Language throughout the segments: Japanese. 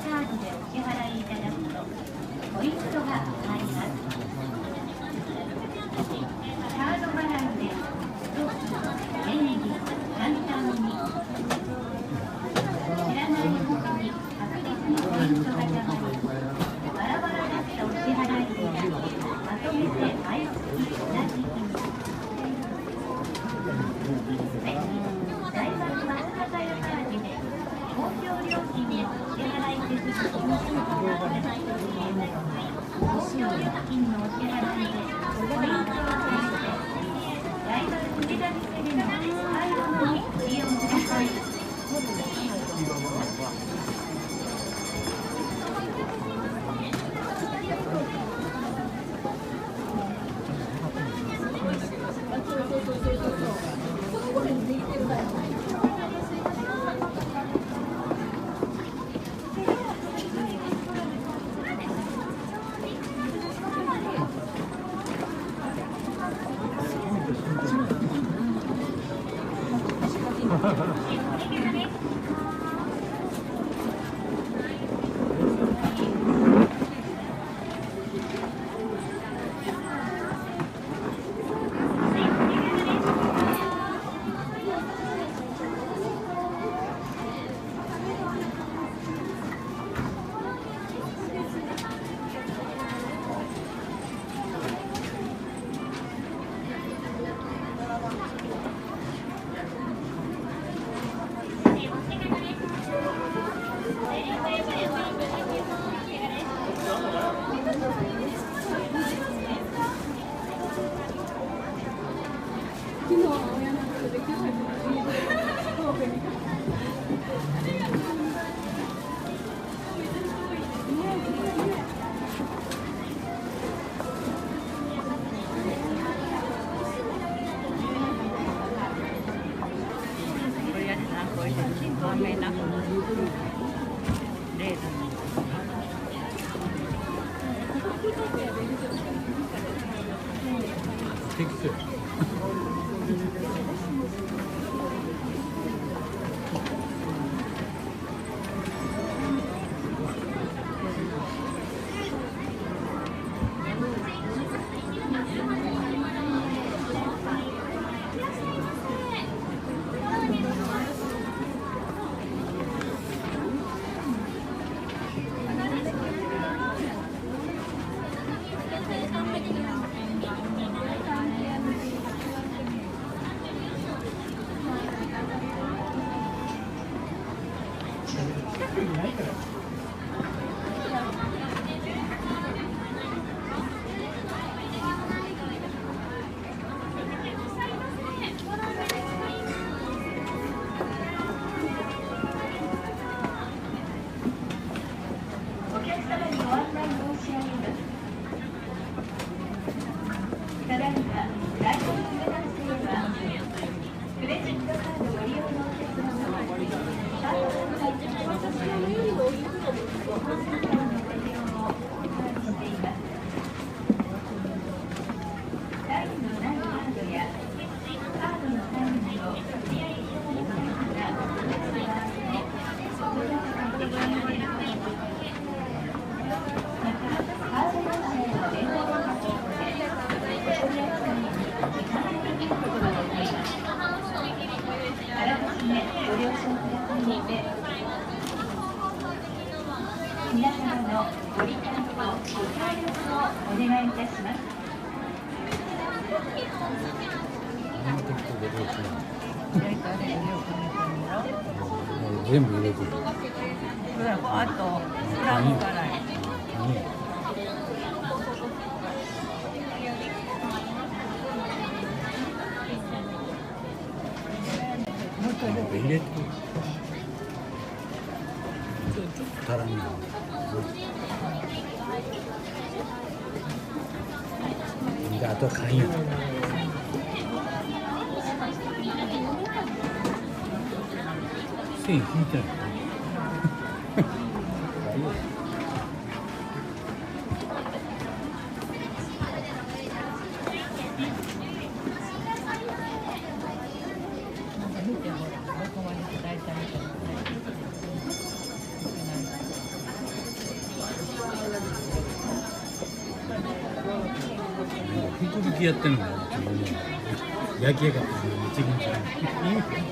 カードでお支払いいただくとポイントが入ります。カード払いで便利、簡単に知らないうちに確実にポイントが貯まり、バラバラだったお支払いやまとめて毎月同じ日に大丸松坂屋カードで公共料金のお支払い手続きを行っていただき、公共料金のお支払いでポイントを入れて大丸梅田店での買い物にご利用ください。皆様のご理解とご協力をお願いいたします。全部入れてる。あとフラムから入れてる。足らんな。で、あとは缶や。線引いてない。時々やってるのが自分の焼き上がってるのめっちゃ気持ちいい。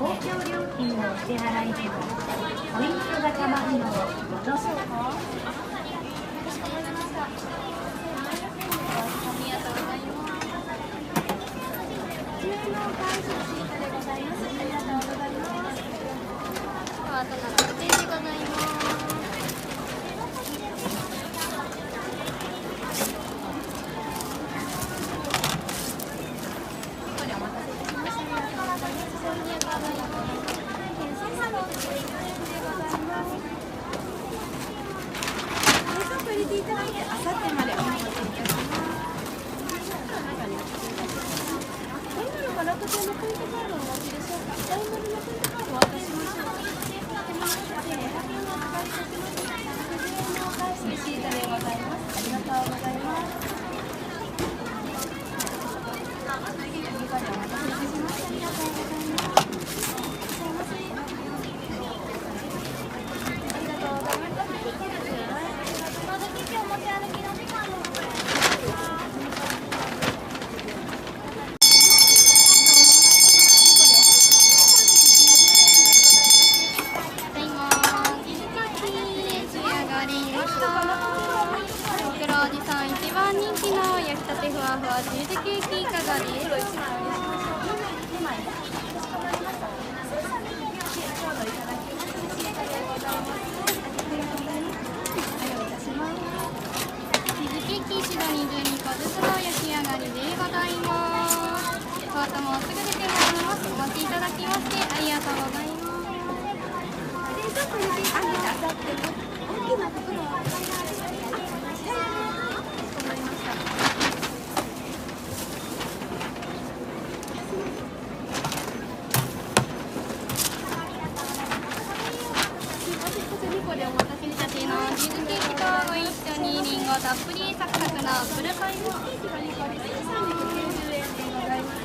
公共料金のお支払いではポイントがたまるのをご存知ですか？チーズケーキとご一緒にリンゴたっぷりサクサクなアップルパイのステーキが2個です。390円でございます。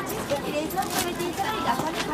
チーズケーキ冷蔵庫入れていただいて、